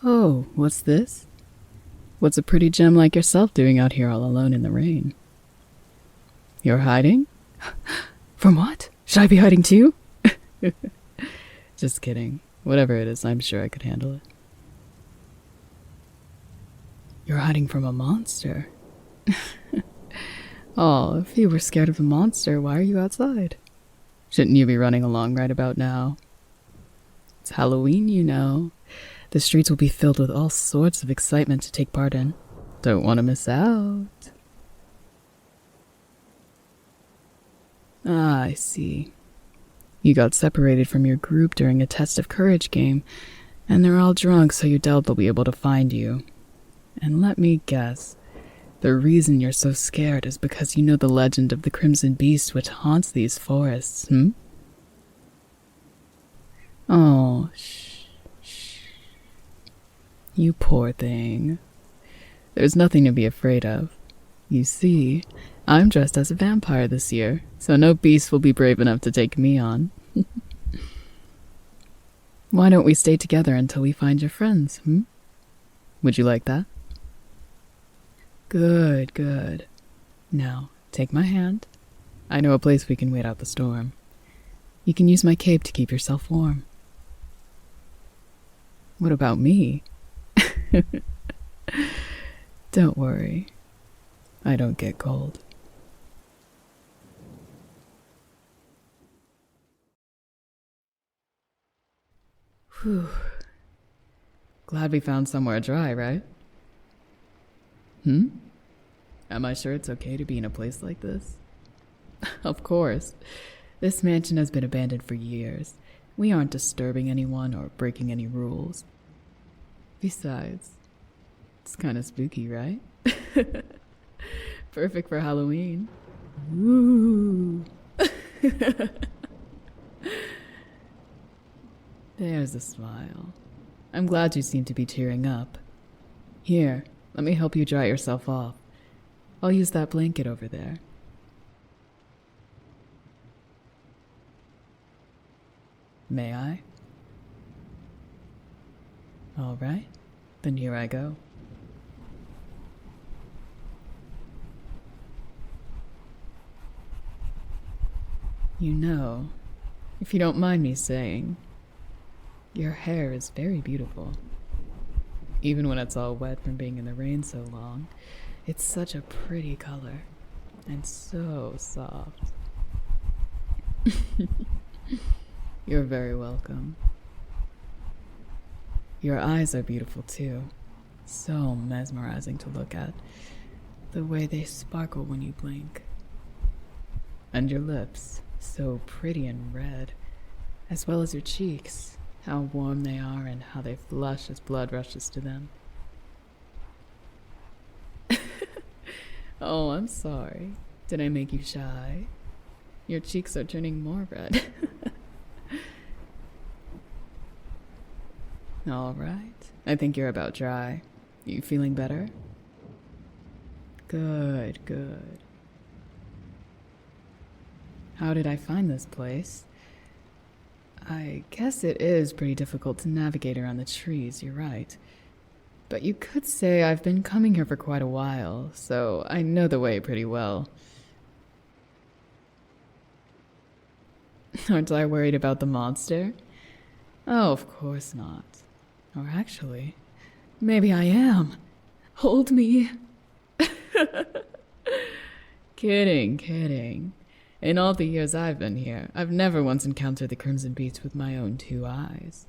Oh, what's this? What's a pretty gem like yourself doing out here all alone in the rain? You're hiding? From what? Should I be hiding too? Just kidding. Whatever it is, I'm sure I could handle it. You're hiding from a monster. Oh, if you were scared of the monster, why are you outside? Shouldn't you be running along right about now? It's Halloween, you know. The streets will be filled with all sorts of excitement to take part in. Don't want to miss out. Ah, I see. You got separated from your group during a test of courage game, and they're all drunk, so you doubt they'll be able to find you. And let me guess, the reason you're so scared is because you know the legend of the Crimson Beast which haunts these forests, Oh, shh. You poor thing. There's nothing to be afraid of. You see, I'm dressed as a vampire this year, so no beast will be brave enough to take me on. Why don't we stay together until we find your friends, Would you like that? Good, good. Now, take my hand. I know a place we can wait out the storm. You can use my cape to keep yourself warm. What about me? Don't worry. I don't get cold. Whew. Glad we found somewhere dry, right? Am I sure it's okay to be in a place like this? Of course. This mansion has been abandoned for years. We aren't disturbing anyone or breaking any rules. Besides, it's kind of spooky, right? Perfect for Halloween. Woo! There's a smile. I'm glad you seem to be tearing up. Here, let me help you dry yourself off. I'll use that blanket over there. May I? All right, then here I go. You know, if you don't mind me saying, your hair is very beautiful. Even when it's all wet from being in the rain so long, it's such a pretty color and so soft. You're very welcome. Your eyes are beautiful too. So mesmerizing to look at. The way they sparkle when you blink. And your lips, so pretty and red. As well as your cheeks, how warm they are and how they flush as blood rushes to them. Oh, I'm sorry. Did I make you shy? Your cheeks are turning more red. All right. I think you're about dry. You feeling better? Good, good. How did I find this place? I guess it is pretty difficult to navigate around the trees, you're right. But you could say I've been coming here for quite a while, so I know the way pretty well. Aren't I worried about the monster? Oh, of course not. Or actually, maybe I am. Hold me. Kidding, kidding. In all the years I've been here, I've never once encountered the Crimson Beast with my own two eyes.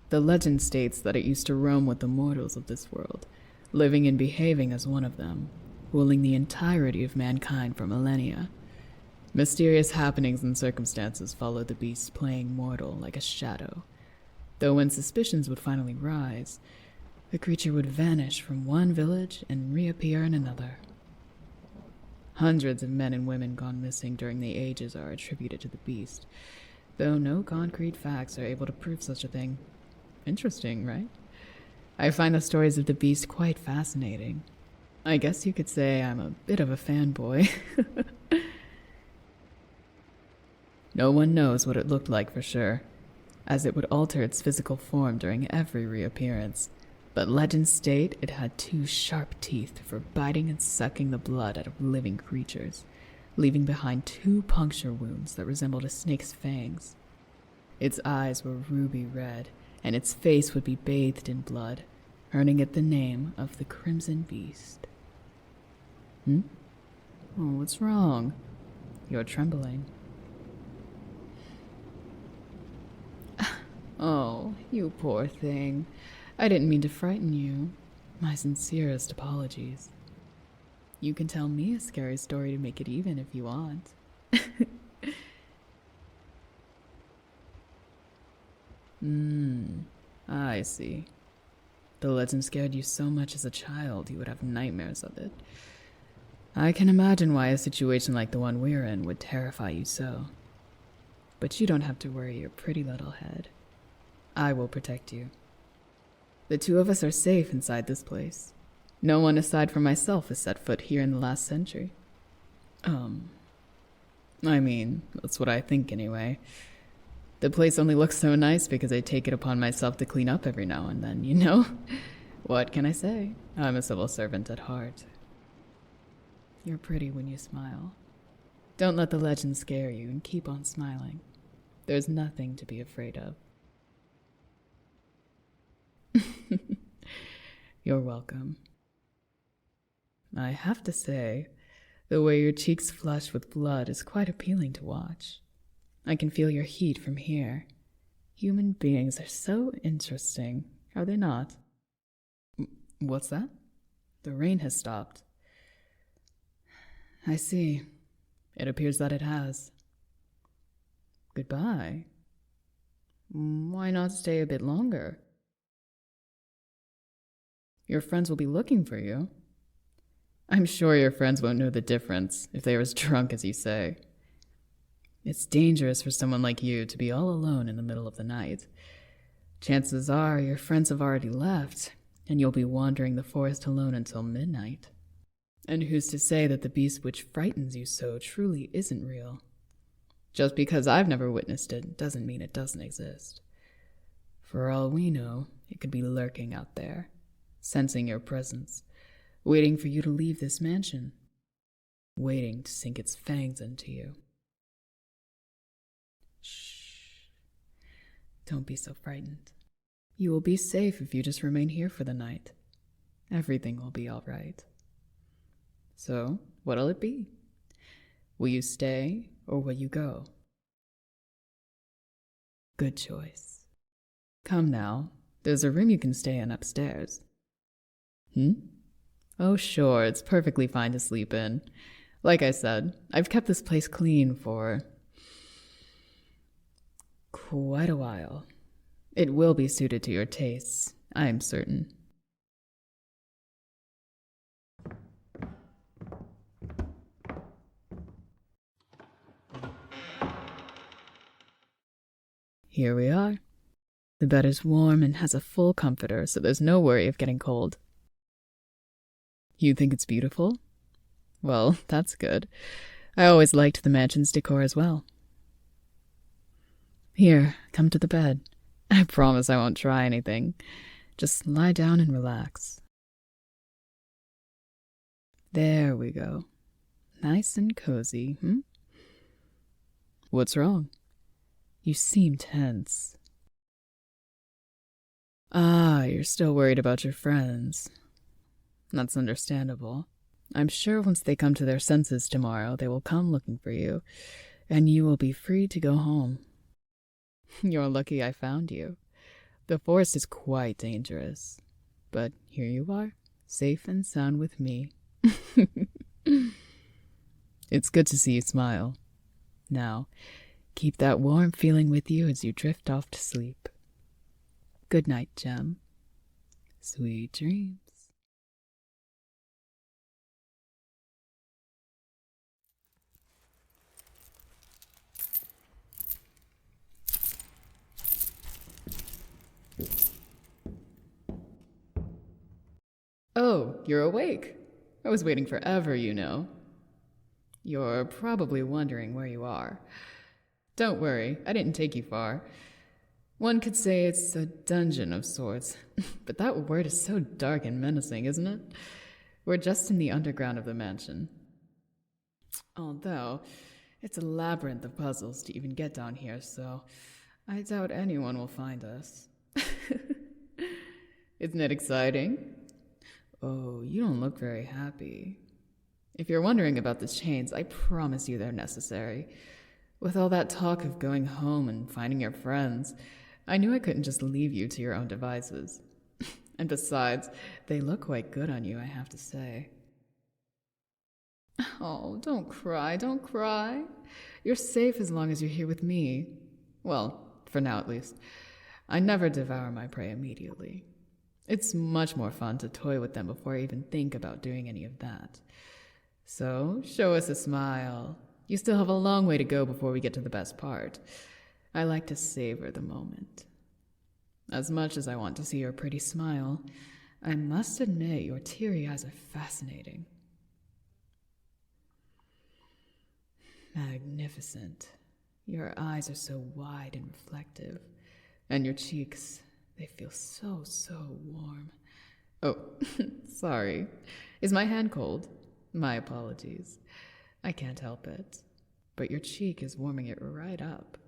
The legend states that it used to roam with the mortals of this world, living and behaving as one of them, ruling the entirety of mankind for millennia. Mysterious happenings and circumstances followed the beast playing mortal like a shadow, though when suspicions would finally rise, the creature would vanish from one village and reappear in another. Hundreds of men and women gone missing during the ages are attributed to the beast, though no concrete facts are able to prove such a thing. Interesting, right? I find the stories of the beast quite fascinating. I guess you could say I'm a bit of a fanboy. No one knows what it looked like for sure. as it would alter its physical form during every reappearance. But legends state it had 2 sharp teeth for biting and sucking the blood out of living creatures, leaving behind 2 puncture wounds that resembled a snake's fangs. Its eyes were ruby red, and its face would be bathed in blood, earning it the name of the Crimson Beast. Oh, what's wrong? You're trembling. Oh, you poor thing. I didn't mean to frighten you. My sincerest apologies. You can tell me a scary story to make it even if you want. I see. The legend scared you so much as a child you would have nightmares of it. I can imagine why a situation like the one we're in would terrify you so. But you don't have to worry your pretty little head. I will protect you. The 2 of us are safe inside this place. No one aside from myself has set foot here in the last century. I mean, that's what I think anyway. The place only looks so nice because I take it upon myself to clean up every now and then, you know? What can I say? I'm a civil servant at heart. You're pretty when you smile. Don't let the legend scare you and keep on smiling. There's nothing to be afraid of. You're welcome. I have to say, the way your cheeks flush with blood is quite appealing to watch. I can feel your heat from here. Human beings are so interesting, are they not? What's that? The rain has stopped. I see. It appears that it has. Goodbye. Why not stay a bit longer? Your friends will be looking for you. I'm sure your friends won't know the difference if they are as drunk as you say. It's dangerous for someone like you to be all alone in the middle of the night. Chances are your friends have already left, and you'll be wandering the forest alone until midnight. And who's to say that the beast which frightens you so truly isn't real? Just because I've never witnessed it doesn't mean it doesn't exist. For all we know, it could be lurking out there, sensing your presence, waiting for you to leave this mansion, waiting to sink its fangs into you. Shh. Don't be so frightened. You will be safe if you just remain here for the night. Everything will be all right. So, what'll it be? Will you stay or will you go? Good choice. Come now, there's a room you can stay in upstairs. Oh sure, it's perfectly fine to sleep in. Like I said, I've kept this place clean for quite a while. It will be suited to your tastes, I'm certain. Here we are. The bed is warm and has a full comforter, so there's no worry of getting cold. You think it's beautiful? Well, that's good. I always liked the mansion's decor as well. Here, come to the bed. I promise I won't try anything. Just lie down and relax. There we go. Nice and cozy, What's wrong? You seem tense. Ah, you're still worried about your friends. That's understandable. I'm sure once they come to their senses tomorrow, they will come looking for you, and you will be free to go home. You're lucky I found you. The forest is quite dangerous, but here you are, safe and sound with me. It's good to see you smile. Now, keep that warm feeling with you as you drift off to sleep. Good night, Gem. Sweet dreams. Oh, you're awake. I was waiting forever, you know. You're probably wondering where you are. Don't worry, I didn't take you far. One could say it's a dungeon of sorts, but that word is so dark and menacing, isn't it? We're just in the underground of the mansion. Although, it's a labyrinth of puzzles to even get down here, so I doubt anyone will find us. Isn't it exciting? Oh, you don't look very happy. If you're wondering about the chains, I promise you they're necessary. With all that talk of going home and finding your friends, I knew I couldn't just leave you to your own devices. And besides, they look quite good on you, I have to say. Oh, don't cry, don't cry. You're safe as long as you're here with me. Well, for now at least. I never devour my prey immediately. It's much more fun to toy with them before I even think about doing any of that. So, show us a smile. You still have a long way to go before we get to the best part. I like to savor the moment. As much as I want to see your pretty smile, I must admit your teary eyes are fascinating. Magnificent. Your eyes are so wide and reflective, and your cheeks, they feel so, so warm. Oh, sorry. Is my hand cold? My apologies. I can't help it. But your cheek is warming it right up.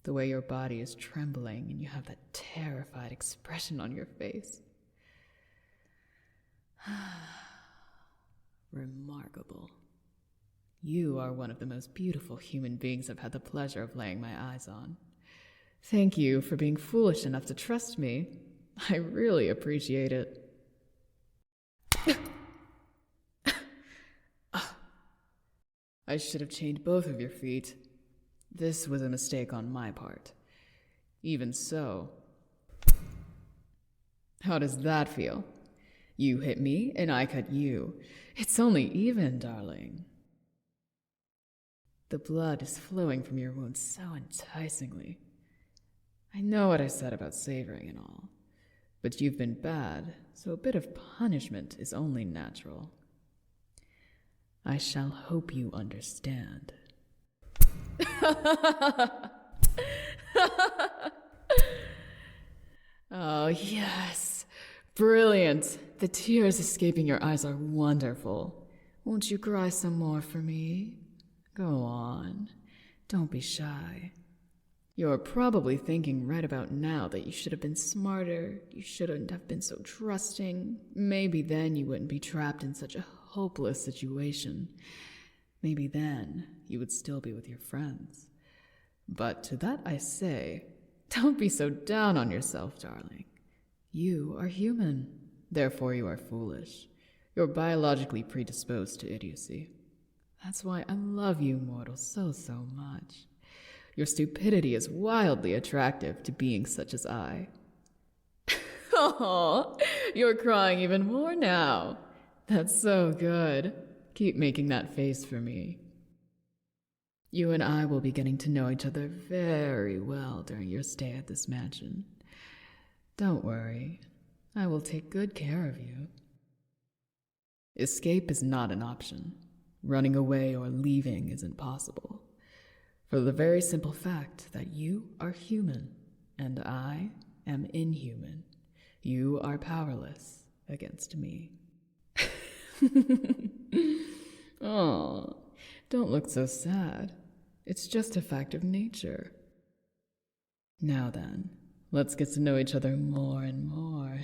The way your body is trembling and you have that terrified expression on your face. Remarkable. You are one of the most beautiful human beings I've had the pleasure of laying my eyes on. Thank you for being foolish enough to trust me. I really appreciate it. I should have chained both of your feet. This was a mistake on my part. Even so. How does that feel? You hit me and I cut you. It's only even, darling. The blood is flowing from your wound so enticingly. I know what I said about savoring and all, but you've been bad, so a bit of punishment is only natural. I shall hope you understand. Oh, yes. Brilliant. The tears escaping your eyes are wonderful. Won't you cry some more for me? Go on. Don't be shy. You're probably thinking right about now that you should have been smarter, you shouldn't have been so trusting. Maybe then you wouldn't be trapped in such a hopeless situation. Maybe then you would still be with your friends. But to that I say, don't be so down on yourself, darling. You are human, therefore you are foolish. You're biologically predisposed to idiocy. That's why I love you, mortal, so, so much. Your stupidity is wildly attractive to beings such as I. Oh, you're crying even more now. That's so good. Keep making that face for me. You and I will be getting to know each other very well during your stay at this mansion. Don't worry. I will take good care of you. Escape is not an option. Running away or leaving isn't possible. For the very simple fact that you are human and I am inhuman. You are powerless against me. Oh, don't look so sad. It's just a fact of nature. Now then, let's get to know each other more and more.